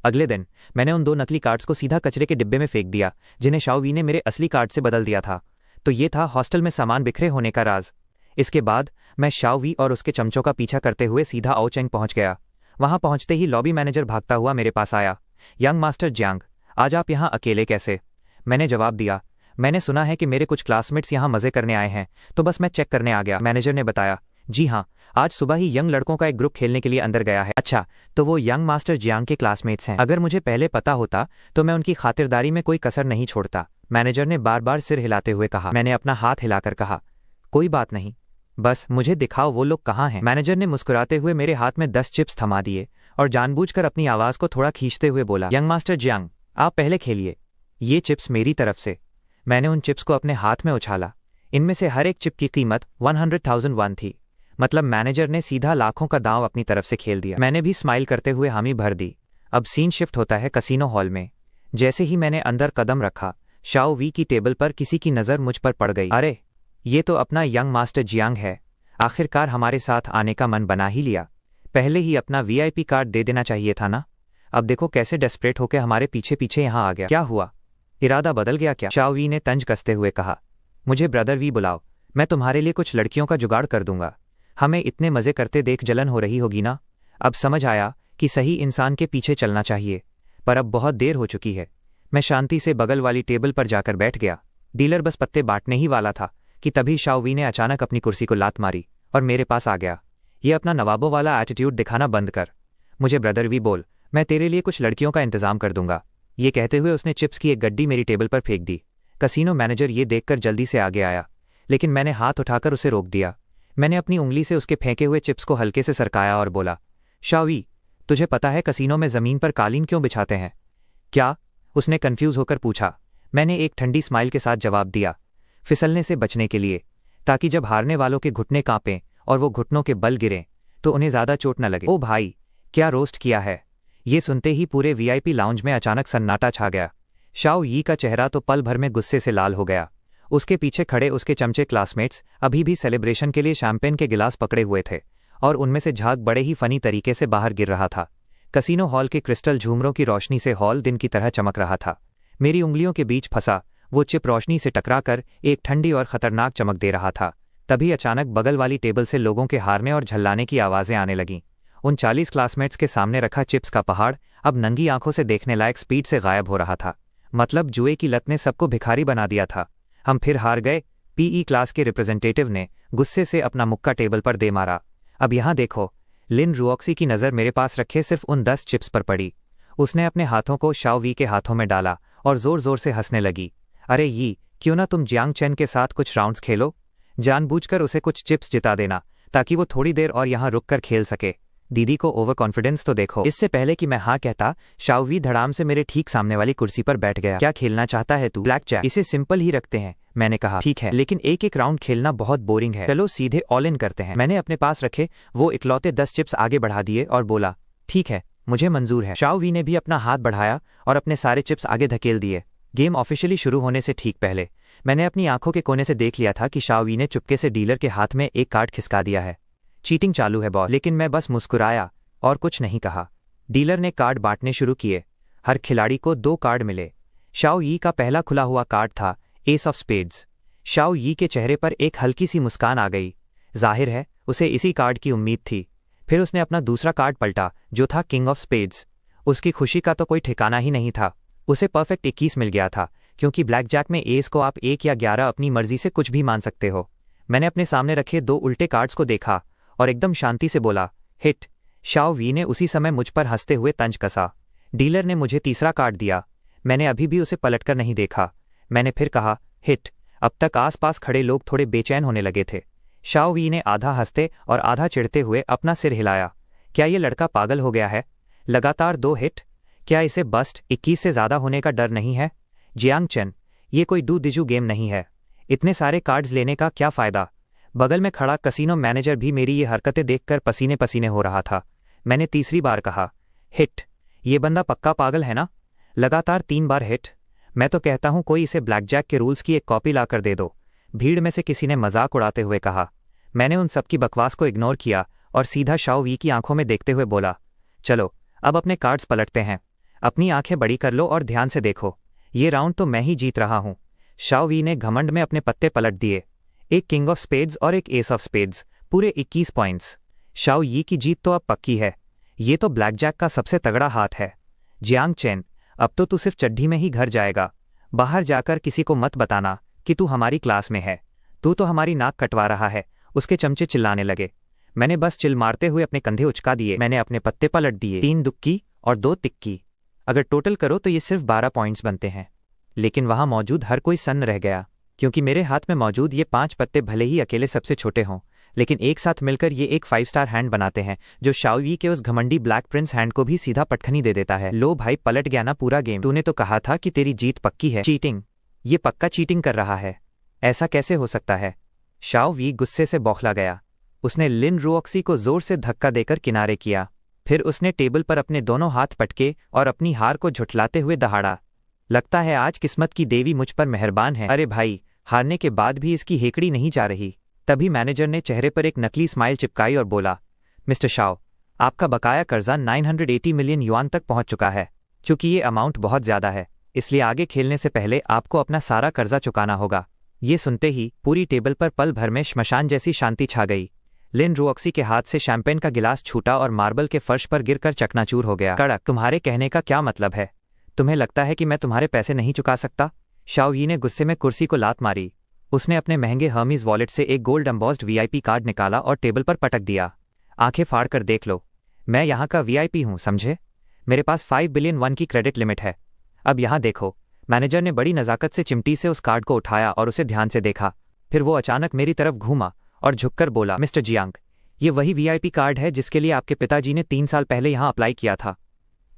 अगले दिन मैंने उन 2 नकली कार्ड्स को सीधा कचरे के डिब्बे में फेंक दिया जिन्हें शाओ वी ने मेरे असली कार्ड से बदल दिया था। तो ये था हॉस्टल में सामान बिखरे होने का राज। इसके बाद मैं शाओ वी और उसके चमचों का पीछा करते हुए सीधा आओचेंग पहुंच गया। वहां पहुंचते ही लॉबी मैनेजर भागता हुआ मेरे पास आया। यंग मास्टर जियांग, आज आप यहाँ अकेले कैसे? मैंने जवाब दिया, मैंने सुना है कि मेरे कुछ क्लासमेट्स यहाँ मजे करने आए हैं तो बस मैं चेक करने आ गया। मैनेजर ने बताया, जी हाँ, आज सुबह ही यंग लड़कों का एक ग्रुप खेलने के लिए अंदर गया है। अच्छा, तो वो यंग मास्टर जियांग के क्लासमेट्स हैं। अगर मुझे पहले पता होता तो मैं उनकी खातिरदारी में कोई कसर नहीं छोड़ता। मैनेजर ने बार बार सिर हिलाते हुए कहा। मैंने अपना हाथ हिलाकर कहा, कोई बात नहीं, बस मुझे दिखाओ वो लोग कहाँ हैं। मैनेजर ने मुस्कुराते हुए मेरे हाथ में 10 चिप्स थमा दिए और जानबूझकर अपनी आवाज़ को थोड़ा खींचते हुए बोला, यंग मास्टर जियांग, आप पहले खेलिए, ये चिप्स मेरी तरफ से। मैंने उन चिप्स को अपने हाथ में उछाला। इनमें से हर एक चिप की कीमत 100,000 वन थी। मतलब मैनेजर ने सीधा लाखों का दांव अपनी तरफ से खेल दिया। मैंने भी स्माइल करते हुए हामी भर दी। अब सीन शिफ्ट होता है कसीनो हॉल में। जैसे ही मैंने अंदर कदम रखा, शाओ वी की टेबल पर किसी की नज़र मुझ पर पड़ गई। अरे, ये तो अपना यंग मास्टर जियांग है। आखिरकार हमारे साथ आने का मन बना ही लिया। पहले ही अपना वीआईपी कार्ड दे देना चाहिए था ना। अब देखो कैसे डेस्परेट होकर हमारे पीछे पीछे यहाँ आ गया। क्या हुआ, इरादा बदल गया क्या? शाओ वी ने तंज कसते हुए कहा। मुझे ब्रदर वी बुलाओ, मैं तुम्हारे लिए कुछ लड़कियों का जुगाड़ कर दूंगा। हमें इतने मजे करते देख जलन हो रही होगी ना। अब समझ आया कि सही इंसान के पीछे चलना चाहिए, पर अब बहुत देर हो चुकी है। मैं शांति से बगल वाली टेबल पर जाकर बैठ गया। डीलर बस पत्ते बांटने ही वाला था कि तभी शाओ वी ने अचानक अपनी कुर्सी को लात मारी और मेरे पास आ गया। ये अपना नवाबों वाला एटीट्यूड दिखाना बंद कर। मुझे ब्रदर वी बोल, मैं तेरे लिए कुछ लड़कियों का इंतजाम कर दूंगा। ये कहते हुए उसने चिप्स की एक गड्डी मेरी टेबल पर फेंक दी। कसीनो मैनेजर ये देखकर जल्दी से आगे आया, लेकिन मैंने हाथ उठाकर उसे रोक दिया। मैंने अपनी उंगली से उसके फेंके हुए चिप्स को हल्के से सरकाया और बोला, शाओ वी, तुझे पता है कसीनो में ज़मीन पर कालीन क्यों बिछाते हैं क्या? उसने कन्फ्यूज़ होकर पूछा। मैंने एक ठंडी स्माइल के साथ जवाब दिया, फिसलने से बचने के लिए, ताकि जब हारने वालों के घुटने कांपें और वो घुटनों के बल गिरें तो उन्हें ज़्यादा चोट न लगे। ओ भाई, क्या रोस्ट किया है। ये सुनते ही पूरे वीआईपी लाउंज में अचानक सन्नाटा छा गया। शाओ यी का चेहरा तो पल भर में गुस्से से लाल हो गया। उसके पीछे खड़े उसके चमचे क्लासमेट्स अभी भी सेलिब्रेशन के लिए शैंपेन के गिलास पकड़े हुए थे और उनमें से झाग बड़े ही फनी तरीके से बाहर गिर रहा था। कसीनो हॉल के क्रिस्टल झूमरों की रोशनी से हॉल दिन की तरह चमक रहा था। मेरी उंगलियों के बीच फंसा वो चिप रोशनी से टकराकर एक ठंडी और खतरनाक चमक दे रहा था। तभी अचानक बगल वाली टेबल से लोगों के हारने और झल्लाने की आवाज़ें आने लगीं। उन 40 क्लासमेट्स के सामने रखा चिप्स का पहाड़ अब नंगी आंखों से देखने लायक स्पीड से गायब हो रहा था। मतलब जुए की लत ने सबको भिखारी बना दिया था। हम फिर हार गए। पीई क्लास के रिप्रेजेंटेटिव ने गुस्से से अपना मुक्का टेबल पर दे मारा। अब यहाँ देखो। लिन रुओक्सी की नज़र मेरे पास रखे सिर्फ उन 10 चिप्स पर पड़ी। उसने अपने हाथों को शाओ वी के हाथों में डाला और जोर जोर से हंसने लगी। अरे यी, क्यों ना तुम जियांग चेन के साथ कुछ राउंड्स खेलो? जानबूझकर उसे कुछ चिप्स जिता देना ताकि वो थोड़ी देर और यहाँ रुककर खेल सके। दीदी को ओवर कॉन्फिडेंस तो देखो। इससे पहले कि मैं हाँ कहता, शाओ वी धड़ाम से मेरे ठीक सामने वाली कुर्सी पर बैठ गया। क्या खेलना चाहता है तू? Blackjack. इसे सिंपल ही रखते हैं, मैंने कहा। ठीक है, लेकिन एक एक राउंड खेलना बहुत बोरिंग है। चलो सीधे ऑल इन करते हैं। मैंने अपने पास रखे वो इकलौते 10 चिप्स आगे बढ़ा दिए और बोला, ठीक है, मुझे मंजूर है। शाओ वी ने भी अपना हाथ बढ़ाया और अपने सारे चिप्स आगे धकेल दिए। गेम ऑफिशियली शुरू होने से ठीक पहले मैंने अपनी आंखों के कोने से देख लिया था कि शाओ वी ने चुपके से डीलर के हाथ में एक कार्ड खिसका दिया है। चीटिंग चालू है बॉस। लेकिन मैं बस मुस्कुराया और कुछ नहीं कहा। डीलर ने कार्ड बांटने शुरू किए। हर खिलाड़ी को 2 कार्ड मिले। शाओ यी का पहला खुला हुआ कार्ड था एस ऑफ स्पेड्स। शाओ यी के चेहरे पर एक हल्की सी मुस्कान आ गई। जाहिर है उसे इसी कार्ड की उम्मीद थी। फिर उसने अपना दूसरा कार्ड पलटा जो था किंग ऑफ स्पेड्स। उसकी खुशी का तो कोई ठिकाना ही नहीं था। उसे परफेक्ट 21 मिल गया था, क्योंकि ब्लैक जैक में एस को आप 1 या 11 अपनी मर्जी से कुछ भी मान सकते हो। मैंने अपने सामने रखे 2 उल्टे कार्ड्स को देखा और एकदम शांति से बोला, हिट। शाओ वी ने उसी समय मुझ पर हंसते हुए तंज कसा। डीलर ने मुझे तीसरा कार्ड दिया। मैंने अभी भी उसे पलटकर नहीं देखा। मैंने फिर कहा, हिट। अब तक आसपास खड़े लोग थोड़े बेचैन होने लगे थे। शाओ वी ने आधा हंसते और आधा चिढ़ते हुए अपना सिर हिलाया। क्या ये लड़का पागल हो गया है? लगातार 2 हिट? क्या इसे बस्ट 21 से ज़्यादा होने का डर नहीं है? जियांग चेन, ये कोई डू दिजू गेम नहीं है। इतने सारे कार्ड्स लेने का क्या फ़ायदा? बगल में खड़ा कसीनो मैनेजर भी मेरी ये हरकतें देखकर पसीने पसीने हो रहा था। मैंने तीसरी बार कहा, हिट। ये बंदा पक्का पागल है ना? लगातार 3 बार हिट। मैं तो कहता हूँ कोई इसे ब्लैक जैक के रूल्स की एक कॉपी ला कर दे दो। भीड़ में से किसी ने मजाक उड़ाते हुए कहा। मैंने उन सबकी बकवास को इग्नोर किया और सीधा शाओ वी की आंखों में देखते हुए बोला, चलो अब अपने कार्ड्स पलटते हैं। अपनी आंखें बड़ी कर लो और ध्यान से देखो। ये राउंड तो मैं ही जीत रहा हूँ। शाओ वी ने घमंड में अपने पत्ते पलट दिए। एक किंग ऑफ स्पेड्स और एक एस ऑफ स्पेड्स, पूरे 21 पॉइंट्स। शाओ यी की जीत तो अब पक्की है। ये तो ब्लैक जैक का सबसे तगड़ा हाथ है। जियांग चेन, अब तो तू सिर्फ चड्ढी में ही घर जाएगा। बाहर जाकर किसी को मत बताना कि तू हमारी क्लास में है। तू तो हमारी नाक कटवा रहा है। उसके चमचे चिल्लाने लगे। मैंने बस चिल मारते हुए अपने कंधे उचका दिए। मैंने अपने पत्ते पलट दिए। 3 दुक्की और 2 तिक्की। अगर टोटल करो तो ये सिर्फ 12 पॉइंट्स बनते हैं। लेकिन वहां मौजूद हर कोई सन्न रह गया, क्योंकि मेरे हाथ में मौजूद ये 5 पत्ते भले ही अकेले सबसे छोटे हों, लेकिन एक साथ मिलकर ये एक 5 स्टार हैंड बनाते हैं, जो शाओ यी के उस घमंडी ब्लैक प्रिंस हैंड को भी सीधा पटखनी दे देता है। लो भाई, पलट गया ना पूरा गेम। तूने तो कहा था कि तेरी जीत पक्की है। चीटिंग? ये पक्का चीटिंग कर रहा है। ऐसा कैसे हो सकता है? शाओ वी गुस्से से बौखला गया। उसने लिन रुओक्सी को जोर से धक्का देकर किनारे किया। फिर उसने टेबल पर अपने दोनों हाथ पटके और अपनी हार को झुठलाते हुए दहाड़ा। लगता है आज किस्मत की देवी मुझ पर मेहरबान है। अरे भाई, हारने के बाद भी इसकी हेकड़ी नहीं जा रही। तभी मैनेजर ने चेहरे पर एक नकली स्माइल चिपकाई और बोला, मिस्टर शाओ, आपका बकाया कर्जा 980 मिलियन युआन तक पहुंच चुका है। चूंकि ये अमाउंट बहुत ज्यादा है, इसलिए आगे खेलने से पहले आपको अपना सारा कर्जा चुकाना होगा। ये सुनते ही पूरी टेबल पर पल भर में श्मशान जैसी शांति छा गई। लिन रुओक्सी के हाथ से शैंपेन का गिलास छूटा और मार्बल के फर्श पर गिरकर चकनाचूर हो गया। कड़क, तुम्हारे कहने का क्या मतलब है? तुम्हें लगता है कि मैं तुम्हारे पैसे नहीं चुका सकता? शाओ यी ने गुस्से में कुर्सी को लात मारी। उसने अपने महंगे हर्मीज वॉलेट से एक गोल्ड एम्बॉस्ड वीआईपी कार्ड निकाला और टेबल पर पटक दिया। आंखें फाड़ कर देख लो, मैं यहाँ का वीआईपी हूँ, समझे? मेरे पास 5 बिलियन वन की क्रेडिट लिमिट है। अब यहाँ देखो। मैनेजर ने बड़ी नज़ाकत से चिमटी से उस कार्ड को उठाया और उसे ध्यान से देखा। फिर वो अचानक मेरी तरफ घूमा और झुककर बोला, मिस्टर जियांग, ये वही वीआईपी कार्ड है जिसके लिए आपके पिताजी ने 3 साल पहले यहाँ अप्लाई किया था।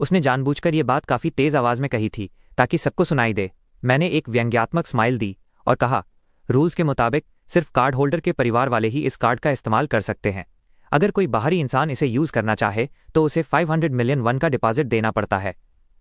उसने जानबूझकर ये बात काफ़ी तेज़ आवाज़ में कही थी ताकि सबको सुनाई दे। मैंने एक व्यंग्यात्मक स्माइल दी और कहा, रूल्स के मुताबिक सिर्फ कार्ड होल्डर के परिवार वाले ही इस कार्ड का इस्तेमाल कर सकते हैं। अगर कोई बाहरी इंसान इसे यूज़ करना चाहे तो उसे 500 मिलियन वन का डिपॉजिट देना पड़ता है।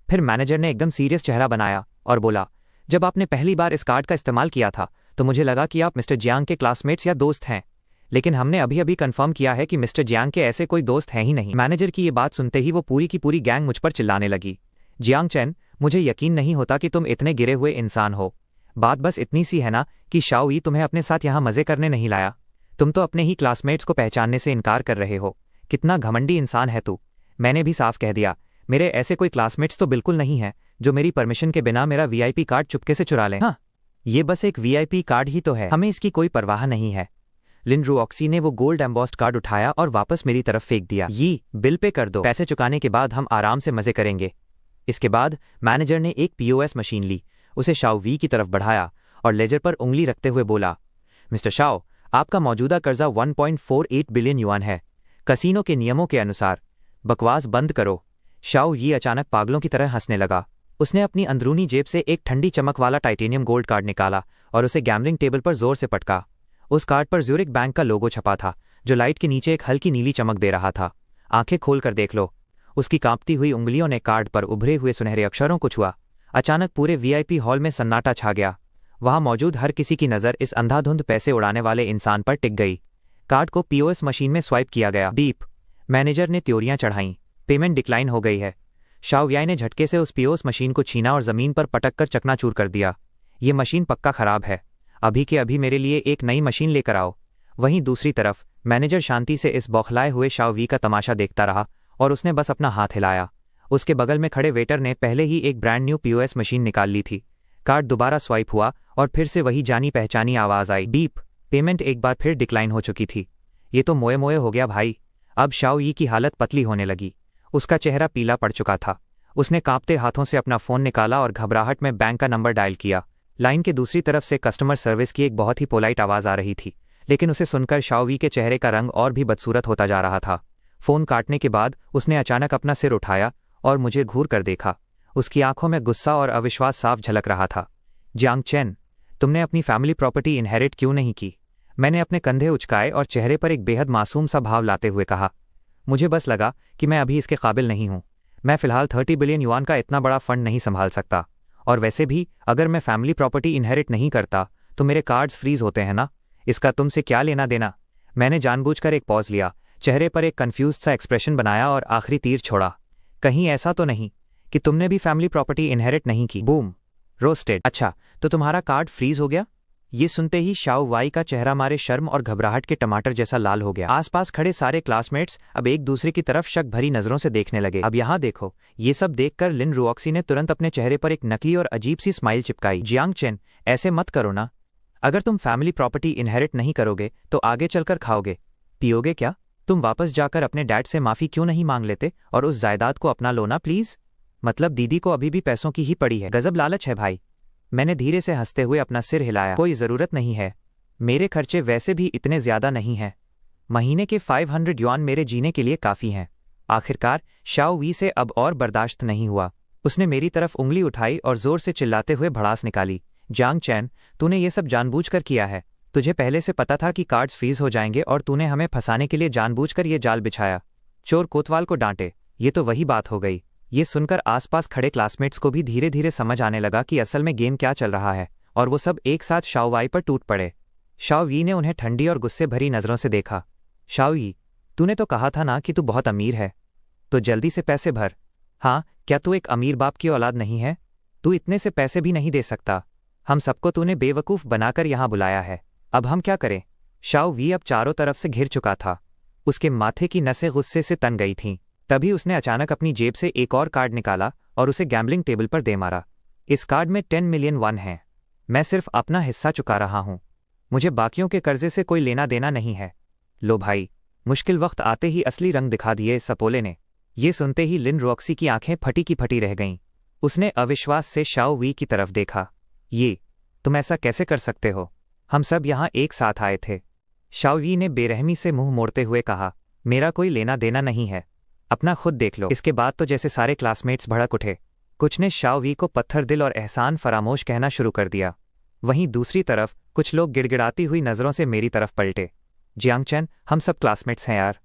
फिर मैनेजर ने एकदम सीरियस चेहरा बनाया और बोला, जब आपने पहली बार इस कार्ड का इस्तेमाल किया था तो मुझे लगा कि आप मिस्टर जियांग के क्लासमेट्स या दोस्त हैं, लेकिन हमने अभी अभी कंफर्म किया है कि मिस्टर जियांग के ऐसे कोई दोस्त हैं ही नहीं। मैनेजर की ये बात सुनते ही वो पूरी की पूरी गैंग मुझ पर चिल्लाने लगी। जियांग चैन, मुझे यकीन नहीं होता कि तुम इतने गिरे हुए इंसान हो। बात बस इतनी सी है ना कि शाओ यी तुम्हें अपने साथ यहाँ मजे करने नहीं लाया। तुम तो अपने ही क्लासमेट्स को पहचानने से इनकार कर रहे हो। कितना घमंडी इंसान है तू। मैंने भी साफ कह दिया, मेरे ऐसे कोई क्लासमेट्स तो बिल्कुल नहीं है जो मेरी परमिशन के बिना मेरा वीआईपी कार्ड चुपके से चुरा लें। हाँ, ये बस एक वीआईपी कार्ड ही तो है, हमें इसकी कोई परवाह नहीं है। लिन रुओक्सी ने वो गोल्ड एम्बॉस्ड कार्ड उठाया और वापस मेरी तरफ फेंक दिया। ये बिल पे कर दो, पैसे चुकाने के बाद हम आराम से मजे करेंगे। इसके बाद मैनेजर ने एक पीओएस मशीन ली, उसे शाओ वी की तरफ बढ़ाया और लेजर पर उंगली रखते हुए बोला, मिस्टर शाओ, आपका मौजूदा कर्जा 1.48 बिलियन युआन है, कसीनो के नियमों के अनुसार। बकवास बंद करो। शाओ यी अचानक पागलों की तरह हंसने लगा। उसने अपनी अंदरूनी जेब से एक ठंडी चमक वाला टाइटेनियम गोल्ड कार्ड निकाला और उसे गैम्बलिंग टेबल पर जोर से पटका। उस कार्ड पर ज्यूरिक बैंक का लोगो छपा था, जो लाइट के नीचे एक हल्की नीली चमक दे रहा था। आंखें खोल कर देख लो। उसकी कांपती हुई उंगलियों ने कार्ड पर उभरे हुए सुनहरे अक्षरों को छुआ। अचानक पूरे वीआईपी हॉल में सन्नाटा छा गया। वहां मौजूद हर किसी की नज़र इस अंधाधुंध पैसे उड़ाने वाले इंसान पर टिक गई। कार्ड को पीओएस मशीन में स्वाइप किया गया। बीप। मैनेजर ने त्योरियां चढ़ाईं। पेमेंट डिक्लाइन हो गई है। शाओ याई ने झटके से उस पीओएस मशीन को छीना और जमीन पर पटक कर चकनाचूर कर दिया। ये मशीन पक्का खराब है, अभी के अभी मेरे लिए एक नई मशीन लेकर आओ। वहीं दूसरी तरफ मैनेजर शांति से इस बौखलाए हुए शाओ वी का तमाशा देखता रहा और उसने बस अपना हाथ हिलाया। उसके बगल में खड़े वेटर ने पहले ही एक ब्रांड न्यू पीओएस मशीन निकाल ली थी। कार्ड दोबारा स्वाइप हुआ और फिर से वही जानी पहचानी आवाज आई, बीप। पेमेंट एक बार फिर डिक्लाइन हो चुकी थी। ये तो मोए मोए हो गया भाई। अब शाओ यी की हालत पतली होने लगी। उसका चेहरा पीला पड़ चुका था। उसने कांपते हाथों से अपना फ़ोन निकाला और घबराहट में बैंक का नंबर डायल किया। लाइन के दूसरी तरफ से कस्टमर सर्विस की एक बहुत ही पोलाइट आवाज़ आ रही थी, लेकिन उसे सुनकर शाओ वी के चेहरे का रंग और भी बदसूरत होता जा रहा था। फ़ोन काटने के बाद उसने अचानक अपना सिर उठाया और मुझे घूर कर देखा। उसकी आंखों में गुस्सा और अविश्वास साफ झलक रहा था। जियांग चैन, तुमने अपनी फैमिली प्रॉपर्टी इनहेरिट क्यों नहीं की? मैंने अपने कंधे उचकाए और चेहरे पर एक बेहद मासूम सा भाव लाते हुए कहा, मुझे बस लगा कि मैं अभी इसके काबिल नहीं हूँ। मैं फ़िलहाल 30 बिलियन युआन का इतना बड़ा फंड नहीं संभाल सकता, और वैसे भी अगर मैं फैमिली प्रॉपर्टी इनहेरिट नहीं करता तो मेरे कार्ड्स फ्रीज होते हैं ना, इसका तुमसे क्या लेना देना। मैंने जानबूझकर एक पॉज लिया, चेहरे पर एक कन्फ्यूज्ड सा एक्सप्रेशन बनाया और आखिरी तीर छोड़ा। कहीं ऐसा तो नहीं कि तुमने भी फैमिली प्रॉपर्टी इनहेरिट नहीं की? बूम। रोस्टेड। अच्छा, तो तुम्हारा कार्ड फ्रीज हो गया? ये सुनते ही शाओ वाई का चेहरा मारे शर्म और घबराहट के टमाटर जैसा लाल हो गया। आसपास खड़े सारे क्लासमेट्स अब एक दूसरे की तरफ शक भरी नजरों से देखने लगे। अब यहाँ देखो। ये सब देखकर लिन रुओक्सी ने तुरंत अपने चेहरे पर एक नकली और अजीब सी स्माइल चिपकाई। जियांग चैन, ऐसे मत करो ना। अगर तुम फैमिली प्रॉपर्टी इनहेरिट नहीं करोगे तो आगे चलकर खाओगे पियोगे क्या? तुम वापस जाकर अपने डैड से माफी क्यों नहीं मांग लेते और उस जायदाद को अपना लो ना प्लीज। मतलब दीदी को अभी भी पैसों की ही पड़ी है। गजब लालच है भाई। मैंने धीरे से हंसते हुए अपना सिर हिलाया। कोई ज़रूरत नहीं है, मेरे खर्चे वैसे भी इतने ज़्यादा नहीं हैं। महीने के 500 युआन मेरे जीने के लिए काफ़ी हैं। आखिरकार शाओ वी से अब और बर्दाश्त नहीं हुआ। उसने मेरी तरफ उंगली उठाई और ज़ोर से चिल्लाते हुए भड़ास निकाली। जियांग चैन, तूने ये सब जानबूझकर किया है। तुझे पहले से पता था कि कार्ड्स फ्रीज हो जाएंगे और तूने हमें फंसाने के लिए जानबूझकर ये जाल बिछाया। चोर कोतवाल को डांटे, ये तो वही बात हो गई। ये सुनकर आसपास खड़े क्लासमेट्स को भी धीरे धीरे समझ आने लगा कि असल में गेम क्या चल रहा है, और वो सब एक साथ शाओ वाई पर टूट पड़े। शाओ यी ने उन्हें ठंडी और गुस्से भरी नज़रों से देखा। शाओ यी, तूने तो कहा था ना कि तू बहुत अमीर है, तो जल्दी से पैसे भर। हाँ, क्या तू एक अमीर बाप की औलाद नहीं है? तू इतने से पैसे भी नहीं दे सकता। हम सबको तूने बेवकूफ़ बनाकर यहाँ बुलाया है। अब हम क्या करें? शाओ वी अब चारों तरफ से घिर चुका था। उसके माथे की नसें गुस्से से तन गई थीं। तभी उसने अचानक अपनी जेब से एक और कार्ड निकाला और उसे गैम्बलिंग टेबल पर दे मारा। इस कार्ड में 10 मिलियन वन है। मैं सिर्फ अपना हिस्सा चुका रहा हूँ। मुझे बाकियों के कर्जे से कोई लेना देना नहीं है। लो भाई, मुश्किल वक्त आते ही असली रंग दिखा दिए सपोले ने। ये सुनते ही लिन रॉक्सी की आंखें फटी की फटी रह गईं। उसने अविश्वास से शाओ वी की तरफ देखा। ये, तुम ऐसा कैसे कर सकते हो? हम सब यहाँ एक साथ आए थे। शाओ वी ने बेरहमी से मुंह मोड़ते हुए कहा, मेरा कोई लेना देना नहीं है, अपना खुद देख लो। इसके बाद तो जैसे सारे क्लासमेट्स भड़क उठे। कुछ ने शाओ वी को पत्थर दिल और एहसान फरामोश कहना शुरू कर दिया। वहीं दूसरी तरफ कुछ लोग गिड़गिड़ाती हुई नज़रों से मेरी तरफ पलटे। जियांग चैन, हम सब क्लासमेट्स हैं यार,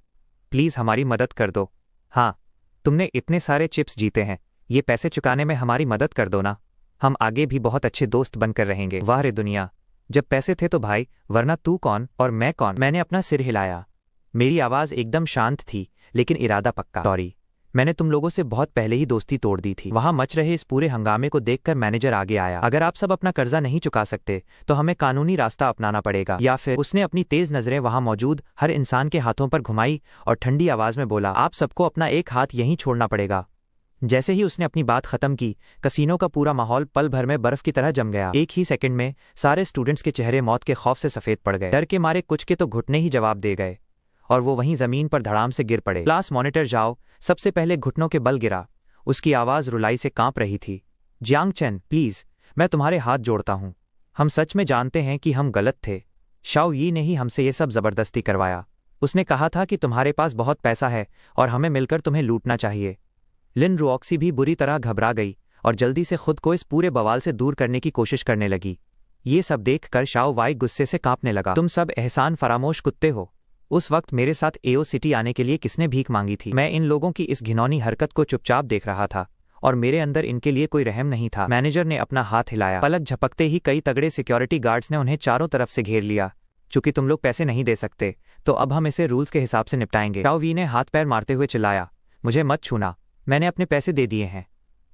प्लीज़ हमारी मदद कर दो। हाँ, तुमने इतने सारे चिप्स जीते हैं, ये पैसे चुकाने में हमारी मदद कर दो ना। हम आगे भी बहुत अच्छे दोस्त बनकर रहेंगे। वाह रे दुनिया, जब पैसे थे तो भाई, वरना तू कौन और मैं कौन? मैंने अपना सिर हिलाया। मेरी आवाज़ एकदम शांत थी, लेकिन इरादा पक्का। सॉरी, मैंने तुम लोगों से बहुत पहले ही दोस्ती तोड़ दी थी। वहां मच रहे इस पूरे हंगामे को देखकर मैनेजर आगे आया। अगर आप सब अपना कर्जा नहीं चुका सकते तो हमें कानूनी रास्ता अपनाना पड़ेगा, या फिर उसने अपनी तेज नजरें वहां मौजूद हर इंसान के हाथों पर घुमाई और ठंडी आवाज में बोला, आप सबको अपना एक हाथ यहीं छोड़ना पड़ेगा। जैसे ही उसने अपनी बात खत्म की, कसीनो का पूरा माहौल पल भर में बर्फ की तरह जम गया। एक ही सेकंड में सारे स्टूडेंट्स के चेहरे मौत के खौफ से सफेद पड़ गए। डर के मारे कुछ के तो घुटने ही जवाब दे गए और वो वहीं जमीन पर धड़ाम से गिर पड़े। क्लास मॉनिटर जाओ सबसे पहले घुटनों के बल गिरा। उसकी आवाज़ रुलाई से कांप रही थी। जियांग चैन, प्लीज़, मैं तुम्हारे हाथ जोड़ता हूँ। हम सच में जानते हैं कि हम गलत थे। शाओ यी ने ही हमसे ये सब ज़बरदस्ती करवाया। उसने कहा था कि तुम्हारे पास बहुत पैसा है और हमें मिलकर तुम्हें लूटना चाहिए। लिन रुऑक्सी भी बुरी तरह घबरा गई और जल्दी से खुद को इस पूरे बवाल से दूर करने की कोशिश करने लगी। ये सब देखकर शाओ वाई गुस्से से कांपने लगा। तुम सब एहसान फरामोश कुत्ते हो। उस वक्त मेरे साथ एओ सिटी आने के लिए किसने भीख मांगी थी? मैं इन लोगों की इस घिनौनी हरकत को चुपचाप देख रहा था और मेरे अंदर इनके लिए कोई रहम नहीं था। मैनेजर ने अपना हाथ हिलाया। पलक झपकते ही कई तगड़े सिक्योरिटी गार्ड्स ने उन्हें चारों तरफ से घेर लिया। चूंकि तुम लोग पैसे नहीं दे सकते तो अब हम इसे रूल्स के हिसाब से निपटाएंगे। शाओ वी ने हाथ पैर मारते हुए चिल्लाया, मुझे मत छूना, मैंने अपने पैसे दे दिए हैं।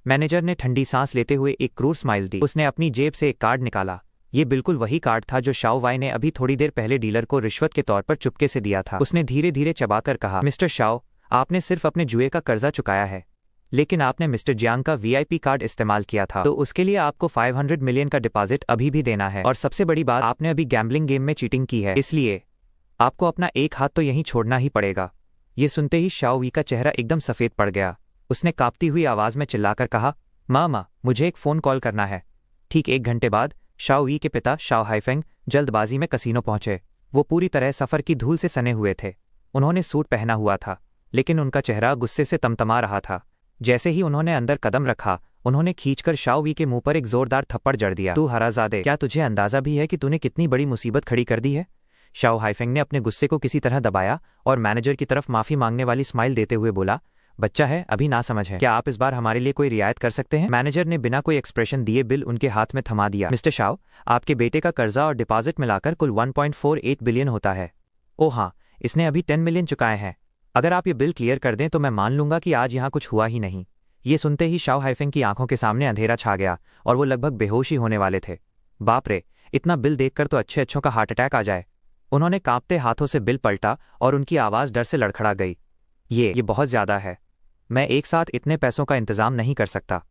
मैनेजर ने ठंडी सांस लेते हुए एक क्रूर स्माइल दी। उसने अपनी जेब से एक कार्ड निकाला। ये बिल्कुल वही कार्ड था जो शाओ वाई ने अभी थोड़ी देर पहले डीलर को रिश्वत के तौर पर चुपके से दिया था। उसने धीरे धीरे चबाकर कहा, मिस्टर शाओ, आपने सिर्फ अपने जुए का कर्जा चुकाया है, लेकिन आपने मिस्टर जियांग का वीआईपी कार्ड इस्तेमाल किया था, तो उसके लिए आपको 500 मिलियन का डिपॉजिट अभी भी देना है। और सबसे बड़ी बात, आपने अभी गैम्बलिंग गेम में चीटिंग की है, इसलिए आपको अपना एक हाथ तो यहीं छोड़ना ही पड़ेगा। ये सुनते ही शाओ वी का चेहरा एकदम सफ़ेद पड़ गया। उसने कांपती हुई आवाज़ में चिल्लाकर कहा, मामा, मुझे एक फ़ोन कॉल करना है। ठीक 1 घंटे बाद शाओ वी के पिता शाओ हाइफेंग जल्दबाजी में कसीनो पहुंचे। वो पूरी तरह सफ़र की धूल से सने हुए थे। उन्होंने सूट पहना हुआ था, लेकिन उनका चेहरा गुस्से से तमतमा रहा था। जैसे ही उन्होंने अंदर कदम रखा, उन्होंने खींचकर शाओ वी के मुंह पर एक जोरदार थप्पड़ जड़ दिया। तू हराजादे, क्या तुझे अंदाजा भी है कि तूने कितनी बड़ी मुसीबत खड़ी कर दी है? शाओ हाइफेंग ने अपने गुस्से को किसी तरह दबाया और मैनेजर की तरफ माफ़ी मांगने वाली स्माइल देते हुए बोला, बच्चा है, अभी ना समझ है, क्या आप इस बार हमारे लिए कोई रियायत कर सकते हैं? मैनेजर ने बिना कोई एक्सप्रेशन दिए बिल उनके हाथ में थमा दिया। मिस्टर शाओ, आपके बेटे का कर्जा और डिपॉजिट मिलाकर कुल 1.48 बिलियन होता है। ओह हाँ, इसने अभी 10 मिलियन चुकाए हैं। अगर आप ये बिल क्लियर कर दें तो मैं मान लूंगा कि आज यहाँ कुछ हुआ ही नहीं। ये सुनते ही शाओ हाइफेंग की आंखों के सामने अंधेरा छा गया और वो लगभग बेहोश ही होने वाले थे। बाप रे, इतना बिल देखकर तो अच्छे अच्छों का हार्ट अटैक आ जाए। उन्होंने कांपते हाथों से बिल पलटा और उनकी आवाज़ डर से लड़खड़ा गई। ये बहुत ज़्यादा है, मैं एक साथ इतने पैसों का इंतजाम नहीं कर सकता।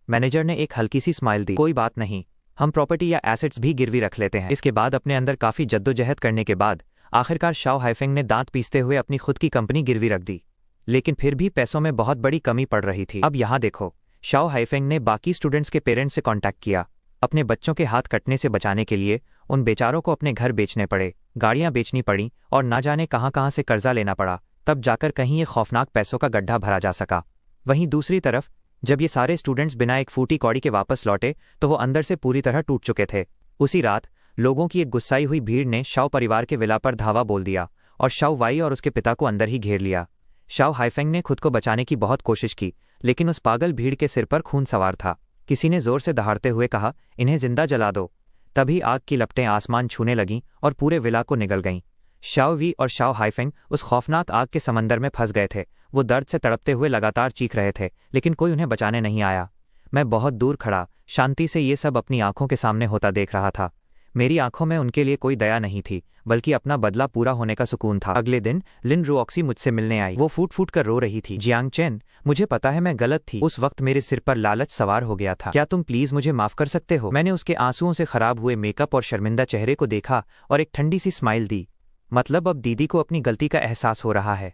मैनेजर ने एक हल्की सी स्माइल दी। कोई बात नहीं, हम प्रॉपर्टी या एसेट्स भी गिरवी रख लेते हैं। इसके बाद अपने अंदर काफ़ी जद्दोजहद करने के बाद आखिरकार शाओ हाइफेंग ने दांत पीसते हुए अपनी खुद की कंपनी गिरवी रख दी। लेकिन फिर भी पैसों में बहुत बड़ी कमी पड़ रही थी। अब यहाँ देखो, शाओ हाइफेंग ने बाकी स्टूडेंट्स के पेरेंट्स से कॉन्टैक्ट किया। अपने बच्चों के हाथ कटने से बचाने के लिए उन बेचारों को अपने घर बेचने पड़े, गाड़ियाँ बेचनी पड़ी और ना जाने कहाँ से कर्जा लेना पड़ा, तब जाकर कहीं ये खौफनाक पैसों का गड्ढा भरा जा सका। वहीं दूसरी तरफ जब ये सारे स्टूडेंट्स बिना एक फूटी कौड़ी के वापस लौटे तो वो अंदर से पूरी तरह टूट चुके थे। उसी रात लोगों की एक गुस्साई हुई भीड़ ने शाओ परिवार के विला पर धावा बोल दिया और शाओ वाई और उसके पिता को अंदर ही घेर लिया। शाओ हाइफेंग ने खुद को बचाने की बहुत कोशिश की, लेकिन उस पागल भीड़ के सिर पर खून सवार था। किसी ने जोर से दहाड़ते हुए कहा, इन्हें जिंदा जला दो। तभी आग की लपटें आसमान छूने लगीं और पूरे विला को निगल गईं। शाओ वी और शाओ हाइफेंग उस खौफनाक आग के समंदर में फंस गए थे। वो दर्द से तड़पते हुए लगातार चीख रहे थे, लेकिन कोई उन्हें बचाने नहीं आया। मैं बहुत दूर खड़ा शांति से ये सब अपनी आंखों के सामने होता देख रहा था। मेरी आंखों में उनके लिए कोई दया नहीं थी, बल्कि अपना बदला पूरा होने का सुकून था। अगले दिन लिन रुओक्सी मुझसे मिलने आई। वो फूट फूट कर रो रही थी। जियांग चेन, मुझे पता है मैं गलत थी। उस वक्त मेरे सिर पर लालच सवार हो गया था। क्या तुम प्लीज मुझे माफ कर सकते हो? मैंने उसके आंसुओं से खराब हुए मेकअप और शर्मिंदा चेहरे को देखा और एक ठंडी सी स्माइल दी। मतलब अब दीदी को अपनी गलती का एहसास हो रहा है।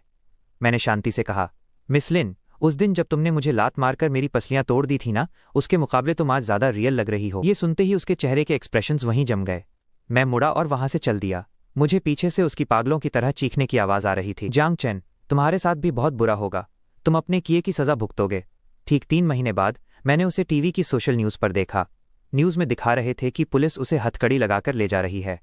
मैंने शांति से कहा, मिस लिन, उस दिन जब तुमने मुझे लात मारकर मेरी पसलियां तोड़ दी थी ना, उसके मुकाबले तुम आज ज्यादा रियल लग रही हो। ये सुनते ही उसके चेहरे के एक्सप्रेशंस वहीं जम गए। मैं मुड़ा और वहां से चल दिया। मुझे पीछे से उसकी पागलों की तरह चीखने की आवाज आ रही थी, जियांग चेन, तुम्हारे साथ भी बहुत बुरा होगा। तुम अपने किए की सजा भुगतोगे। ठीक 3 महीने बाद मैंने उसे टीवी की सोशल न्यूज़ पर देखा। न्यूज़ में दिखा रहे थे कि पुलिस उसे हथकड़ी लगाकर ले जा रही है।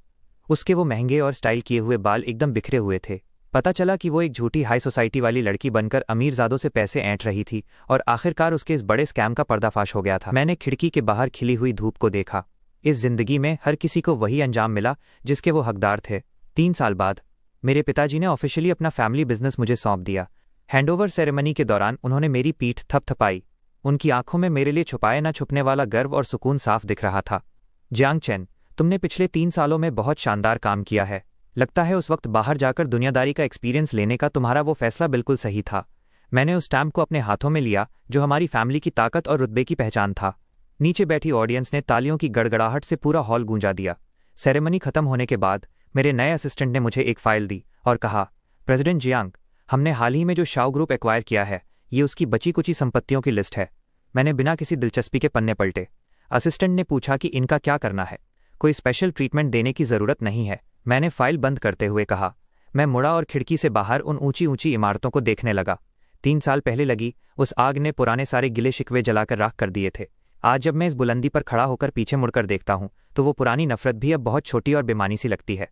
उसके वो महंगे और स्टाइल किए हुए बाल एकदम बिखरे हुए थे। पता चला कि वो एक झूठी हाई सोसाइटी वाली लड़की बनकर अमीरजादों से पैसे ऐंठ रही थी और आखिरकार उसके इस बड़े स्कैम का पर्दाफाश हो गया था। मैंने खिड़की के बाहर खिली हुई धूप को देखा। इस जिंदगी में हर किसी को वही अंजाम मिला जिसके वो हकदार थे। 3 साल बाद मेरे पिताजी ने ऑफिशियली अपना फैमिली बिजनेस मुझे सौंप दिया। हैंडओवर सेरेमनी के दौरान उन्होंने मेरी पीठ थपथपाई। उनकी आंखों में मेरे लिए छुपाए न छुपने वाला गर्व और सुकून साफ दिख रहा था। जियांग चेन, तुमने पिछले 3 सालों में बहुत शानदार काम किया है। लगता है उस वक्त बाहर जाकर दुनियादारी का एक्सपीरियंस लेने का तुम्हारा वो फैसला बिल्कुल सही था। मैंने उस स्टैम्प को अपने हाथों में लिया जो हमारी फैमिली की ताकत और रुतबे की पहचान था। नीचे बैठी ऑडियंस ने तालियों की गड़गड़ाहट से पूरा हॉल गूंजा दिया। सेरेमनी खत्म होने के बाद मेरे नए असिस्टेंट ने मुझे एक फाइल दी और कहा, प्रेसिडेंट जियांग, हमने हाल ही में जो शाओ ग्रुप एक्वायर किया है, ये उसकी बची कुची संपत्तियों की लिस्ट है। मैंने बिना किसी दिलचस्पी के पन्ने पलटे। असिस्टेंट ने पूछा कि इनका क्या करना है। कोई स्पेशल ट्रीटमेंट देने की ज़रूरत नहीं है, मैंने फाइल बंद करते हुए कहा। मैं मुड़ा और खिड़की से बाहर उन ऊंची ऊंची इमारतों को देखने लगा। 3 साल पहले लगी उस आग ने पुराने सारे गिले शिकवे जलाकर राख कर दिए थे। आज जब मैं इस बुलंदी पर खड़ा होकर पीछे मुड़कर देखता हूं तो वो पुरानी नफरत भी अब बहुत छोटी और बेमानी सी लगती है।